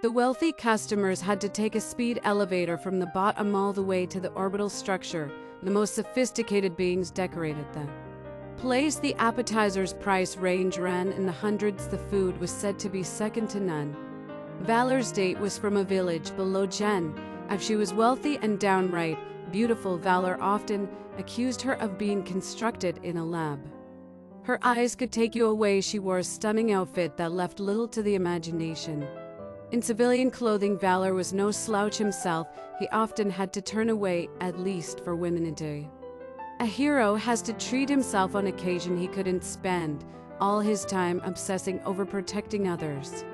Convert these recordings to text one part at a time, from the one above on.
The wealthy customers had to take a speed elevator from the bottom all the way to the orbital structure. The most sophisticated beings decorated them. Place the appetizer's price range ran in the hundreds. The food was said to be second to none. Valor's date was from a village below Jen. If she was wealthy and downright beautiful, Valor often accused her of being constructed in a lab. Her eyes could take you away. She wore a stunning outfit that left little to the imagination. In civilian clothing, Valor was no slouch himself. He often had to turn away at least for women a day. A hero has to treat himself on occasion. He couldn't spend all his time obsessing over protecting others.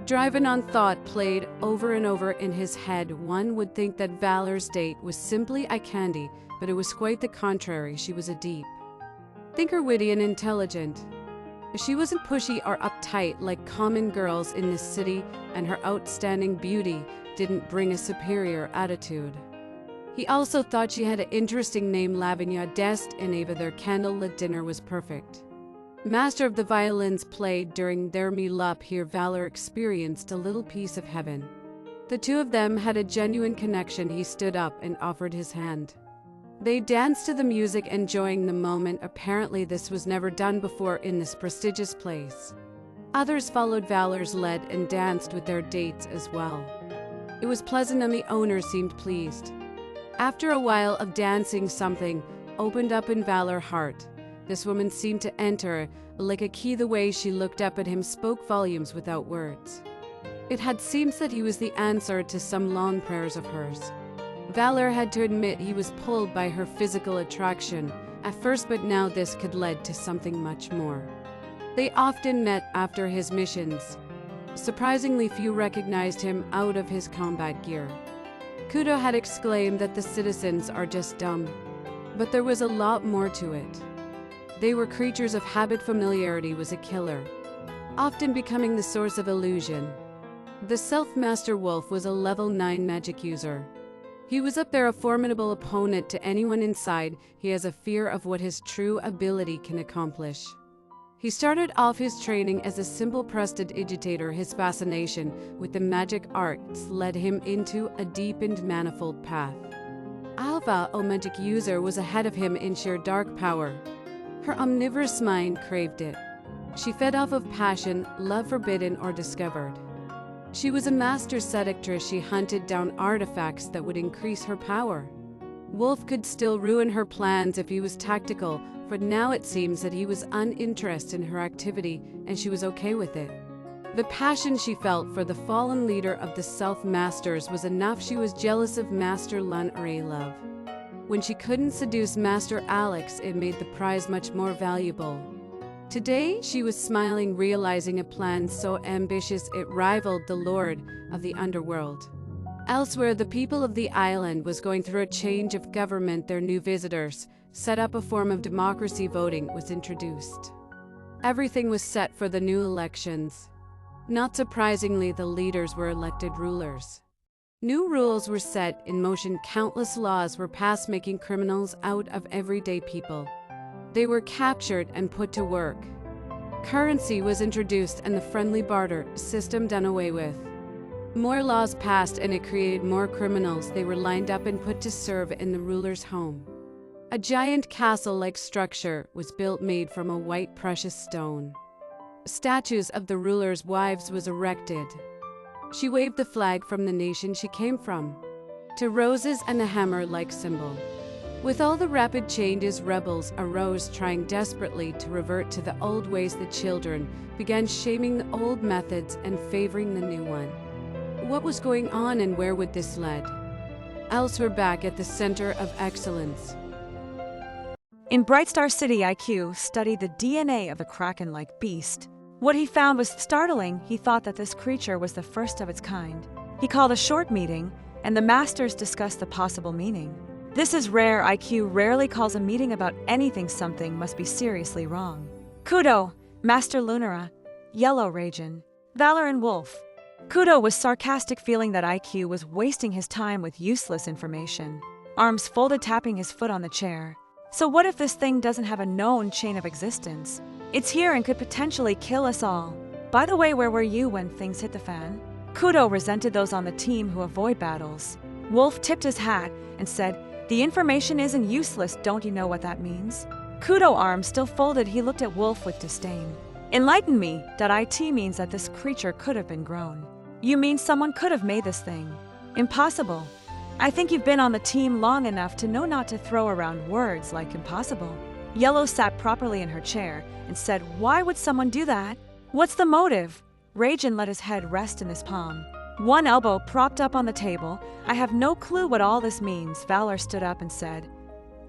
Driving on thought played over and over in his head. One would think that Valor's date was simply eye candy, but it was quite the contrary. She was a deep thinker, witty and intelligent. She wasn't pushy or uptight like common girls in this city, and her outstanding beauty didn't bring a superior attitude. He also thought she had an interesting name, Lavinia d'Est and Ava. Their candlelit dinner was perfect. Master of the violins played during their meal-up. Here Valor experienced a little piece of heaven. The two of them had a genuine connection. He stood up and offered his hand. They danced to the music, enjoying the moment. Apparently this was never done before in this prestigious place. Others followed Valor's lead and danced with their dates as well. It was pleasant and the owner seemed pleased. After a while of dancing, something opened up in Valor's heart. This woman seemed to enter like a key. The way she looked up at him spoke volumes without words. It had seemed that he was the answer to some long prayers of hers. Valor had to admit he was pulled by her physical attraction at first, but now this could lead to something much more. They often met after his missions. Surprisingly few recognized him out of his combat gear. Kudo had exclaimed that the citizens are just dumb, but there was a lot more to it. They were creatures of habit. Familiarity was a killer, often becoming the source of illusion. The Self-Master Wolf was a level 9 magic user. He was up there, a formidable opponent to anyone inside. He has a fear of what his true ability can accomplish. He started off his training as a simple prestidigitator. His fascination with the magic arts led him into a deep and manifold path. Alva, a magic user, was ahead of him in sheer dark power. Her omnivorous mind craved it. She fed off of passion, love forbidden or discovered. She was a master seductress. She hunted down artifacts that would increase her power. Wolf could still ruin her plans if he was tactical, but now it seems that he was uninterested in her activity, and she was okay with it. The passion she felt for the fallen leader of the Self-Masters was enough. She was jealous of Master Lun Love. When she couldn't seduce Master Alex, it made the prize much more valuable. Today, she was smiling, realizing a plan so ambitious it rivaled the Lord of the Underworld. Elsewhere, the people of the island was going through a change of government. Their new visitors set up a form of democracy. Voting was introduced. Everything was set for the new elections. Not surprisingly, the leaders were elected rulers. New rules were set in motion. Countless laws were passed, making criminals out of everyday people. They were captured and put to work. Currency was introduced and the friendly barter system done away with. More laws passed and it created more criminals. They were lined up and put to serve in the ruler's home. A giant castle-like structure was built, made from a white precious stone. Statues of the ruler's wives was erected. She waved the flag from the nation she came from, to roses and a hammer-like symbol. With all the rapid changes, rebels arose, trying desperately to revert to the old ways. The children began shaming the old methods and favoring the new one. What was going on and where would this lead? Elsewhere, back at the center of excellence. In Brightstar City, IQ studied the DNA of the kraken-like beast. What he found was startling. He thought that this creature was the first of its kind. He called a short meeting, and the masters discussed the possible meaning. This is rare. IQ rarely calls a meeting about anything. Something must be seriously wrong. Kudo, Master Lunara, Yellow Ragin, Valor and Wolf. Kudo was sarcastic, feeling that IQ was wasting his time with useless information. Arms folded, tapping his foot on the chair. So what if this thing doesn't have a known chain of existence? It's here and could potentially kill us all. By the way, where were you when things hit the fan? Kudo resented those on the team who avoid battles. Wolf tipped his hat and said, "The information isn't useless, don't you know what that means?" Kudo, arms still folded, he looked at Wolf with disdain. "Enlighten me. It means that this creature could have been grown." "You mean someone could have made this thing?" "Impossible. I think you've been on the team long enough to know not to throw around words like impossible." Yellow sat properly in her chair and said, "Why would someone do that? What's the motive?" Raijin let his head rest in his palm. One elbow propped up on the table. "I have no clue what all this means." Valor stood up and said,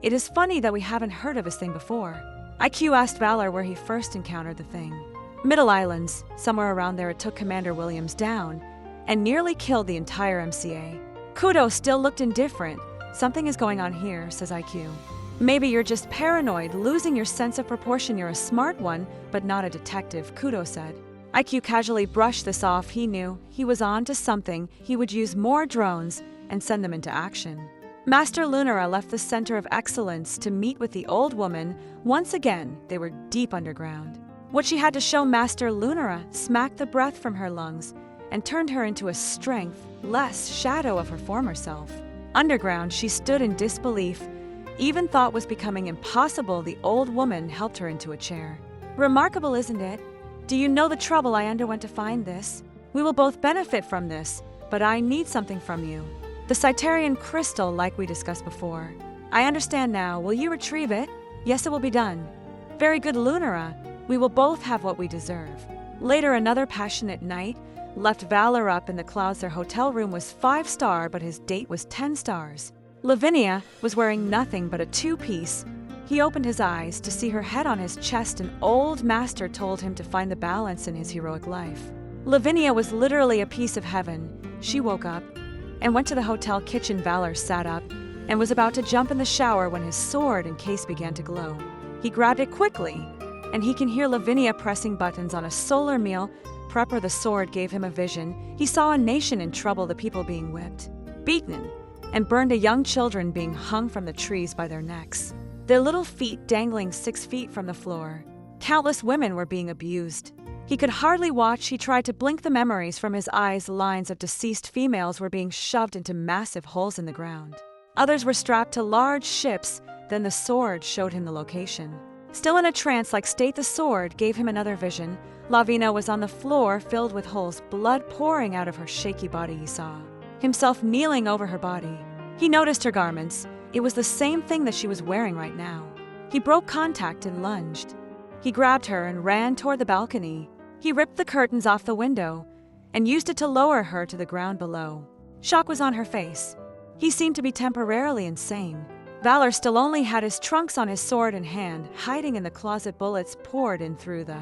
"It is funny that we haven't heard of this thing before." IQ asked Valor where he first encountered the thing. Middle Islands, somewhere around there. It took Commander Williams down and nearly killed the entire MCA. Kudo still looked indifferent. "Something is going on here," says IQ. "Maybe you're just paranoid, losing your sense of proportion. You're a smart one, but not a detective," Kudo said. IQ casually brushed this off. He knew he was on to something. He would use more drones and send them into action. Master Lunara left the Center of Excellence to meet with the old woman. Once again, they were deep underground. What she had to show Master Lunara smacked the breath from her lungs and turned her into a strength-less shadow of her former self. Underground, she stood in disbelief. Even thought was becoming impossible. The old woman helped her into a chair. "Remarkable, isn't it? Do you know the trouble I underwent to find this? We will both benefit from this, but I need something from you. The Cyterian crystal, like we discussed before. I understand now. Will you retrieve it?" "Yes, it will be done." "Very good, Lunara. We will both have what we deserve." Later, another passionate night left Valor up in the clouds. Their hotel room was 5-star, but his date was 10 stars. Lavinia was wearing nothing but a two-piece. He opened his eyes to see her head on his chest. An old master told him to find the balance in his heroic life. Lavinia was literally a piece of heaven. She woke up and went to the hotel kitchen. Valor sat up and was about to jump in the shower when his sword and case began to glow. He grabbed it quickly, and he can hear Lavinia pressing buttons on a solar meal prepper. The sword gave him a vision. He saw a nation in trouble, the people being whipped, beaten, and burned, to young children being hung from the trees by their necks, their little feet dangling 6 feet from the floor. Countless women were being abused. He could hardly watch. He tried to blink the memories from his eyes. Lines of deceased females were being shoved into massive holes in the ground. Others were strapped to large ships. Then the sword showed him the location. Still in a trance-like state, the sword gave him another vision. Lavina was on the floor, filled with holes, blood pouring out of her shaky body. He saw himself kneeling over her body. He noticed her garments. It was the same thing that she was wearing right now. He broke contact and lunged. He grabbed her and ran toward the balcony. He ripped the curtains off the window and used it to lower her to the ground below. Shock was on her face. He seemed to be temporarily insane. Valor still only had his trunks on his sword in hand, hiding in the closet. Bullets poured in through the